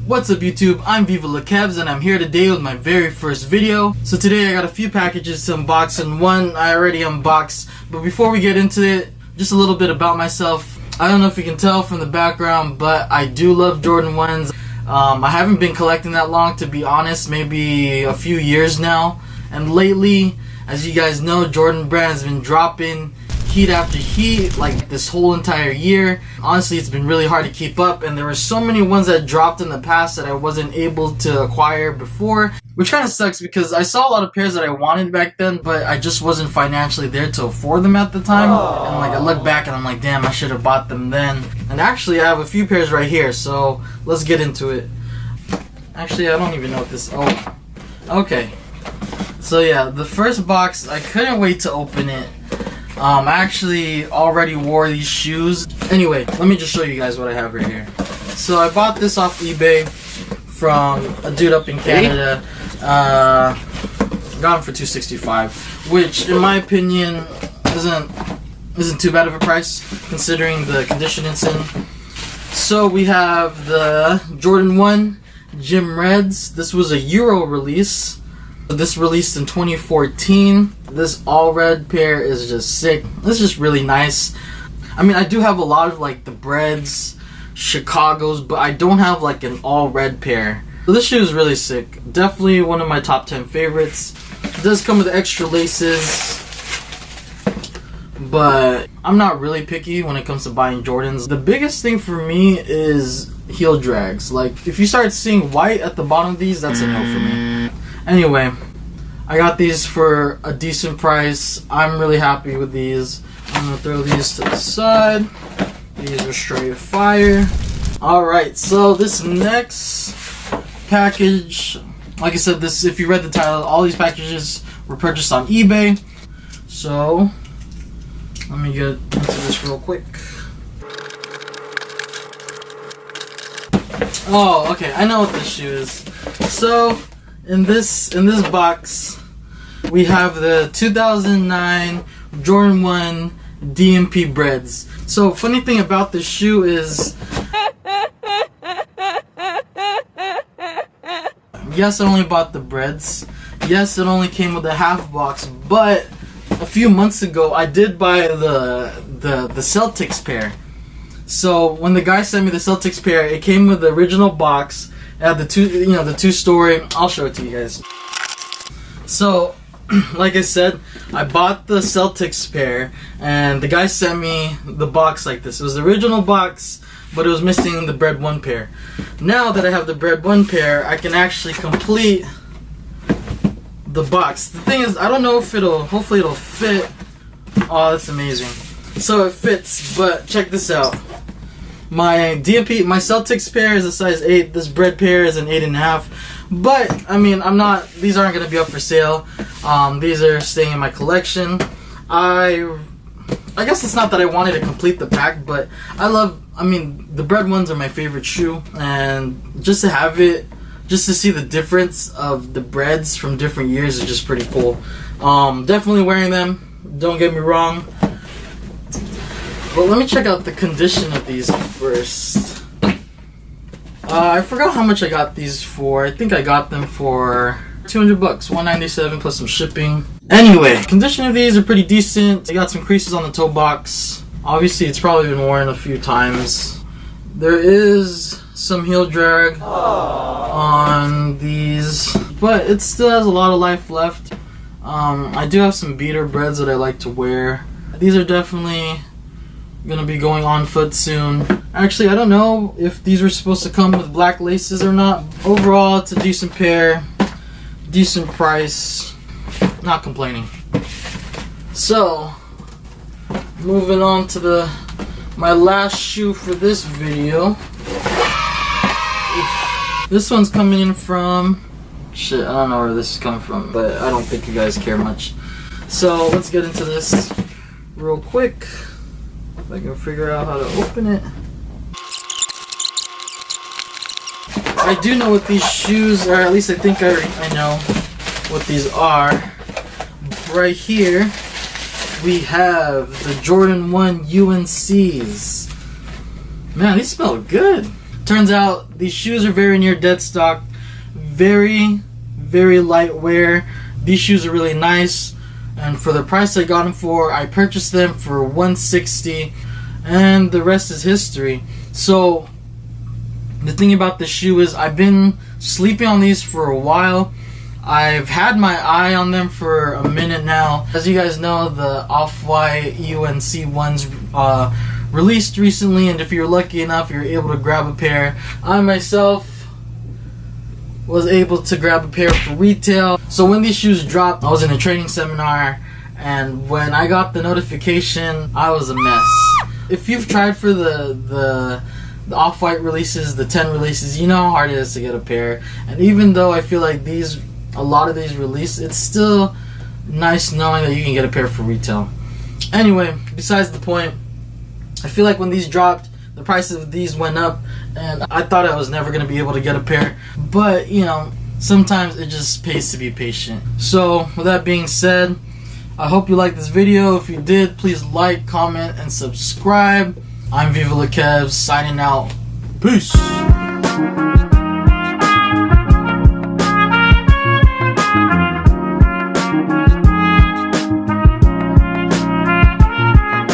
What's up YouTube, I'm Viva La Kevs and I'm here today with my very first video. So today I got a few packages to unbox and one I already unboxed. But before we get into it, just a little bit about myself. I don't know if you can tell from the background, but I do love Jordan 1s. I haven't been collecting that long, to be honest, maybe a few years now. And lately, as you guys know, Jordan brand has been dropping heat after heat, like this whole entire year. Honestly, it's been really hard to keep up, and there were so many ones that dropped in the past that I wasn't able to acquire before, which kind of sucks because I saw a lot of pairs that I wanted back then, but I just wasn't financially there to afford them at the time. And like I look back and I'm like, damn, I should have bought them then. And actually I have a few pairs right here, so let's get into it. Actually, I don't even know what this, oh, okay. So yeah, the first box, I couldn't wait to open it. I actually already wore these shoes. Anyway, let me just show you guys what I have right here. So I bought this off eBay from a dude up in Canada. Got them for $265, which in my opinion isn't too bad of a price considering the condition it's in. So we have the Jordan 1 Gym Reds. This was a Euro release. This released in 2014. This all red pair is just sick. This is just really nice. I mean, I do have a lot of like the Breads, Chicago's, but I don't have like an all red pair. So this shoe is really sick. Definitely one of my top 10 favorites. It does come with extra laces, but I'm not really picky when it comes to buying Jordans. The biggest thing for me is heel drags. Like if you start seeing white at the bottom of these, that's a no for me. Anyway, I got these for a decent price. I'm really happy with these. I'm gonna throw these to the side. These are straight fire. Alright, so this next package, like I said, this, if you read the title, all these packages were purchased on eBay. So let me get into this real quick. Oh, okay, I know what this shoe is. So in this box, we have the 2009 Jordan 1 DMP Breads. So funny thing about this shoe is, yes, I only bought the Breads. Yes, it only came with a half box, but a few months ago I did buy the Celtics pair. So when the guy sent me the Celtics pair, it came with the original box. It had the two-story. I'll show it to you guys. So, like I said, I bought the Celtics pair, and the guy sent me the box like this. It was the original box, but it was missing the Bread 1 pair. Now that I have the Bread 1 pair, I can actually complete the box. The thing is, I don't know if hopefully it'll fit. Oh, that's amazing. So it fits, but check this out. My Celtics pair is a size 8. This Bread pair is an 8.5. But I mean, these aren't gonna be up for sale. These are staying in my collection. I guess it's not that I wanted to complete the pack, but the Bread ones are my favorite shoe, and just to have it, just to see the difference of the Breads from different years is just pretty cool. Definitely wearing them, don't get me wrong. But let me check out the condition of these first. I forgot how much I got these for. I think I got them for $200, $197 plus some shipping. Anyway, condition of these are pretty decent. They got some creases on the toe box. Obviously, it's probably been worn a few times. There is some heel drag on these, but it still has a lot of life left. I do have some beater Breads that I like to wear. These are definitely gonna be going on foot soon. Actually, I don't know if these were supposed to come with black laces or not. Overall, it's a decent pair, decent price, not complaining. So, moving on to my last shoe for this video. This one's coming in from, shit, I don't know where this is coming from, but I don't think you guys care much. So let's get into this real quick. If I can figure out how to open it. I do know what these shoes are, at least I think I know what these are. Right here we have the Jordan 1 UNCs. Man, these smell good. Turns out these shoes are very near dead stock. Very, very light wear. These shoes are really nice. And for the price I got them for, I purchased them for $160. And the rest is history. So, the thing about this shoe is I've been sleeping on these for a while. I've had my eye on them for a minute now. As you guys know, the Off-White UNC ones released recently, and if you're lucky enough, you're able to grab a pair. I myself was able to grab a pair for retail. So when these shoes dropped, I was in a training seminar, and when I got the notification, I was a mess. If you've tried for the Off-White releases, the 10 releases, you know how hard it is to get a pair. And even though I feel like a lot of these release, it's still nice knowing that you can get a pair for retail. Anyway, besides the point, I feel like when these dropped, the price of these went up, and I thought I was never going to be able to get a pair. But, you know, sometimes it just pays to be patient. So, with that being said, I hope you liked this video. If you did, please like, comment, and subscribe. I'm Viva La Kev, signing out. Peace!